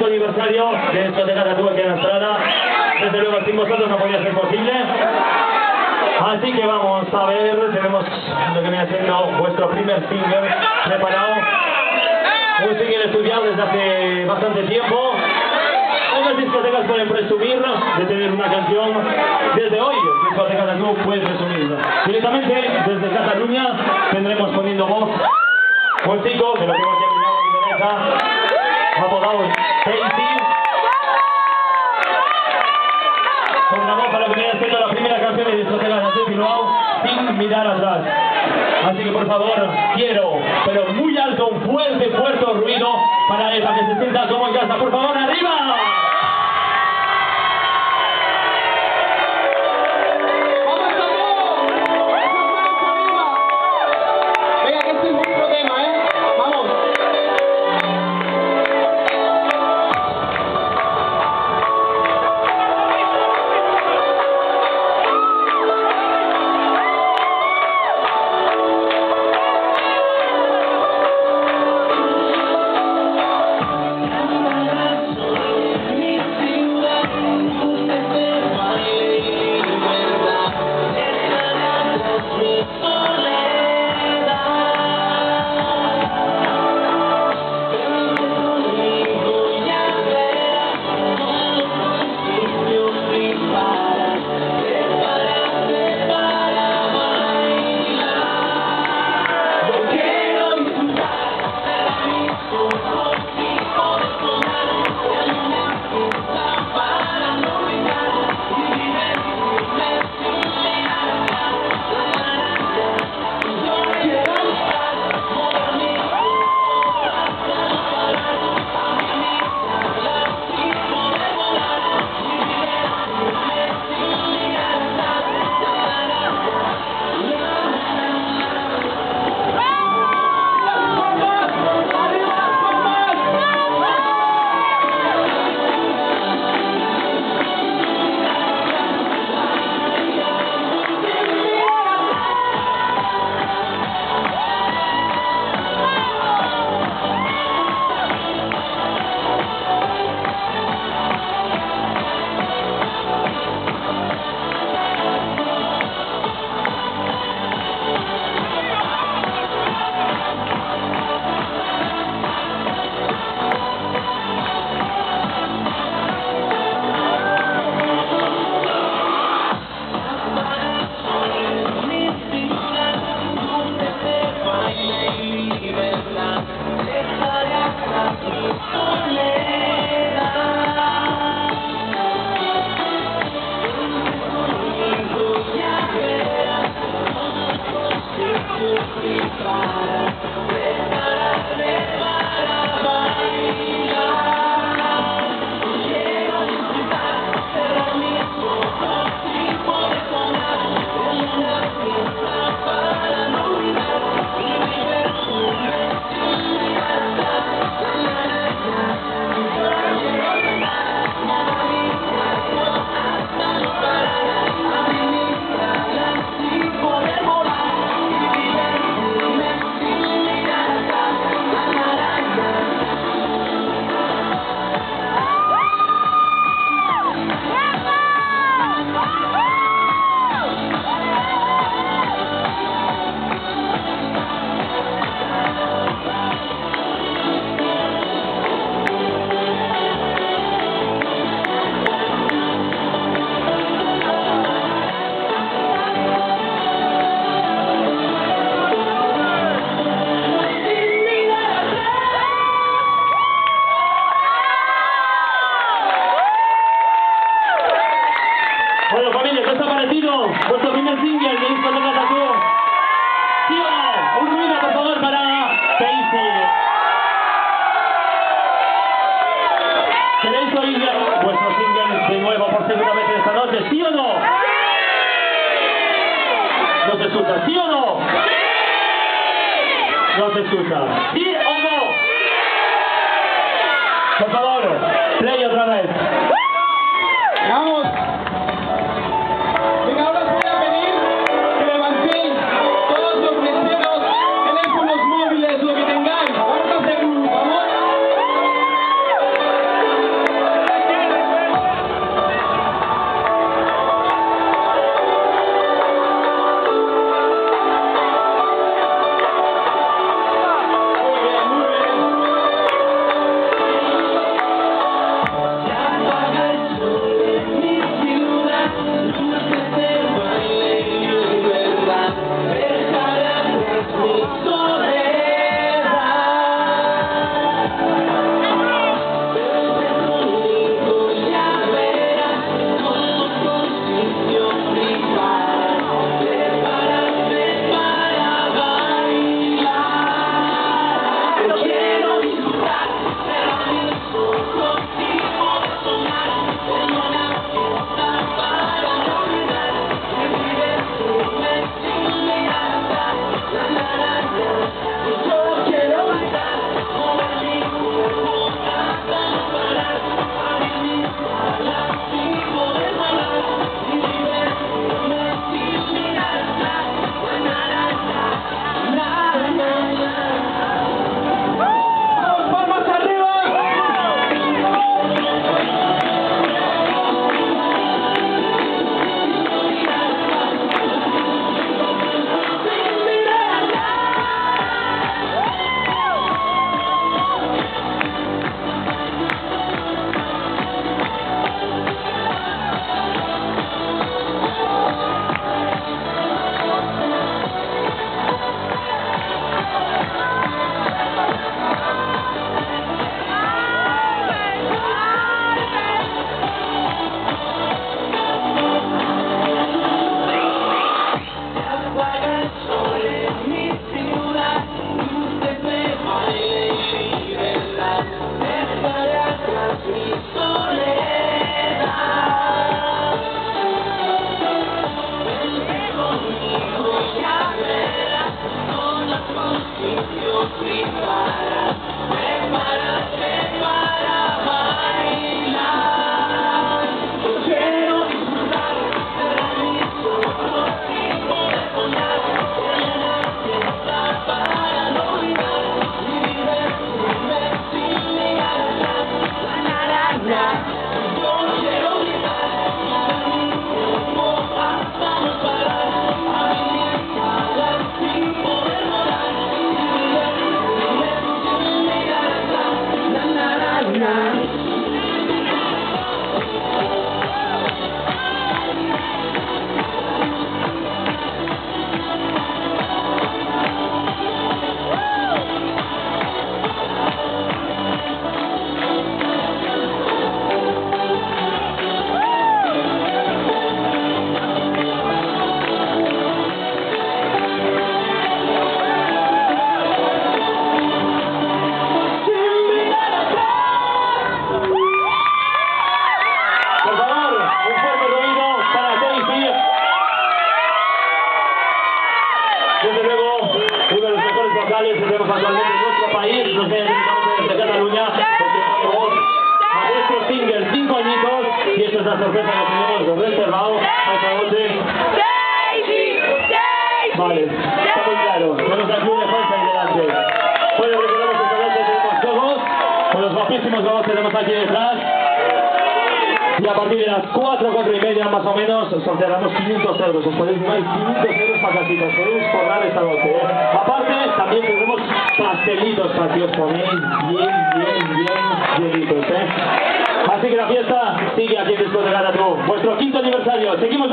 aniversario de Discoteca Tatú aquí en la Estrada. Desde luego sin vosotros no podía ser posible. Así que vamos a ver, tenemos lo que viene siendo vuestro primer single preparado. Un single estudiado desde hace bastante tiempo. Pocas discotecas pueden presumir de tener una canción desde hoy. Discoteca Tatú puede presumir. Directamente desde Cataluña tendremos poniendo voz un chico que lo tengo aquí a mi lado, a mi derecha, apodado Daisy. Con la voz para lo que viene siendo la primera canción de Discoteca Tatú Bilbao, Sin Mirar Atrás. Así que por favor, quiero, pero muy alto, un fuerte ruido para que se sienta como en casa. Por favor, ¡arriba! Bueno, familia, ¿qué os ha parecido vuestro primer single de Discoteca Tatú? ¿Sí o no? Un ruido, por favor, para Daisy. ¿Queréis oír vuestro single de nuevo por segunda vez esta noche? ¿Sí o no? ¿No se escucha? ¿Sí o no? ¿No se escucha? ¿Sí o no? Por favor, play otra vez. ¡Vamos! Venga, ahora os voy a pedir que levantéis todos los mecheros, teléfonos móviles, lo que tengáis. Vamos a hacer un favor. locales que tenemos actualmente en nuestro país, nos vienen directamente desde Cataluña, porque tenemos a vuestro single 5 añitos, y esta es la sorpresa que tenemos reservado a esta noche. Vale, está muy claro, tenemos aquí una defensa ahí delante. Bueno, recordemos que esta noche tenemos juegos, con los guapísimos juegos que tenemos aquí detrás. Y a partir de las 4, 4 y media más o menos, sortearemos 500 euros. Os podéis llevar 500 euros para casita, os podéis forrar esta noche, ¿eh? Aparte, también tendremos pastelitos para que os ponéis bien llenitos, ¿eh? Así que la fiesta sigue aquí en Discoteca Tattoo. Vuestro 5º aniversario. Seguimos